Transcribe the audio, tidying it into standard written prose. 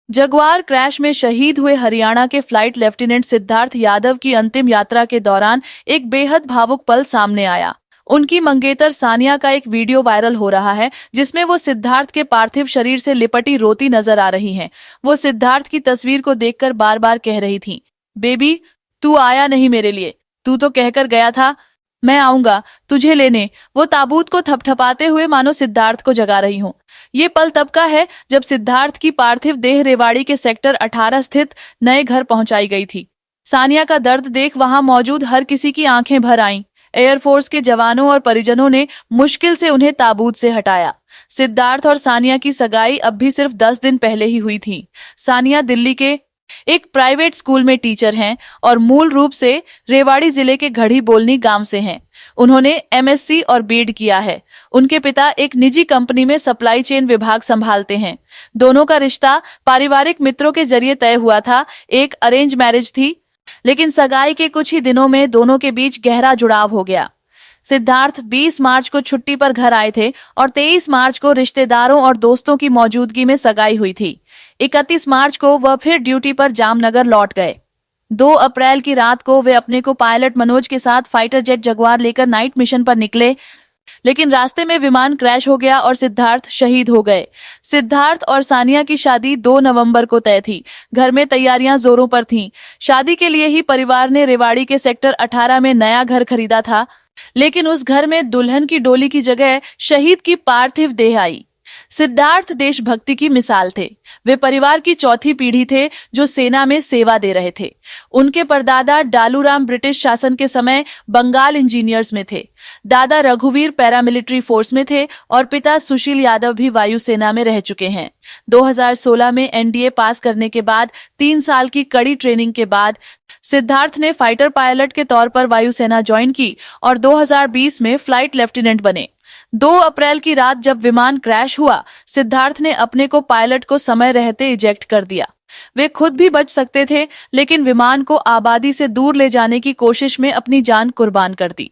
Jaguar crash में शहीद हुए हरियाणा के फ्लाइट लेफ्टिनेंट सिद्धार्थ यादव की अंतिम यात्रा के दौरान एक बेहद भावुक पल सामने आया। उनकी मंगेतर सानिया का एक वीडियो वायरल हो रहा है जिसमें वो सिद्धार्थ के पार्थिव शरीर से लिपटी रोती नजर आ रही हैं। वो सिद्धार्थ की तस्वीर को देखकर बार बार कह रही थी, बेबी तू आया नहीं मेरे लिए, तू तो कहकर गया था मैं आऊंगा तुझे लेने। वो ताबूत को थपथपाते हुए मानो सिद्धार्थ को जगा रही हूँ। ये पल तब का है जब सिद्धार्थ की पार्थिव देह रेवाड़ी के सेक्टर 18 स्थित नए घर पहुंचाई गई थी। सानिया का दर्द देख वहां मौजूद हर किसी की आंखें भर आईं। एयरफोर्स के जवानों और परिजनों ने मुश्किल से उन्हें ताबूत से हटाया। सिद्धार्थ और सानिया की सगाई अब भी सिर्फ 10 दिन पहले ही हुई थी। सानिया दिल्ली के एक प्राइवेट स्कूल में टीचर हैं और मूल रूप से रेवाड़ी जिले के घड़ी बोलनी गांव से हैं। उन्होंने एमएससी और बीएड किया है। उनके पिता एक निजी कंपनी में सप्लाई चेन विभाग संभालते हैं। दोनों का रिश्ता पारिवारिक मित्रों के जरिए तय हुआ था। एक अरेंज मैरिज थी, लेकिन सगाई के कुछ ही दिनों में दोनों के बीच गहरा जुड़ाव हो गया। सिद्धार्थ 20 मार्च को छुट्टी पर घर आए थे और 23 मार्च को रिश्तेदारों और दोस्तों की मौजूदगी में सगाई हुई थी। 31 मार्च को वह फिर ड्यूटी पर जामनगर लौट गए। 2 अप्रैल की रात को वे अपने को पायलट मनोज के साथ फाइटर जेट जगुआर लेकर नाइट मिशन पर निकले, लेकिन रास्ते में विमान क्रैश हो गया और सिद्धार्थ शहीद हो गए। सिद्धार्थ और सानिया की शादी 2 नवंबर को तय थी। घर में तैयारियां जोरों पर थीं। शादी के लिए ही परिवार ने रेवाड़ी के सेक्टर 18 में नया घर खरीदा था, लेकिन उस घर में दुल्हन की डोली की जगह शहीद की पार्थिव देह आई। सिद्धार्थ देशभक्ति की मिसाल थे। वे परिवार की चौथी पीढ़ी थे जो सेना में सेवा दे रहे थे। उनके परदादा डालूराम ब्रिटिश शासन के समय बंगाल इंजीनियर्स में थे। दादा रघुवीर पैरामिलिट्री फोर्स में थे और पिता सुशील यादव भी वायुसेना में रह चुके हैं। 2016 में एनडीए पास करने के बाद 3 साल की कड़ी ट्रेनिंग के बाद सिद्धार्थ ने फाइटर पायलट के तौर पर वायुसेना ज्वाइन की और 2020 में फ्लाइट लेफ्टिनेंट बने। 2 अप्रैल की रात जब विमान क्रैश हुआ, सिद्धार्थ ने अपने को पायलट को समय रहते इजेक्ट कर दिया। वे खुद भी बच सकते थे, लेकिन विमान को आबादी से दूर ले जाने की कोशिश में अपनी जान कुर्बान कर दी।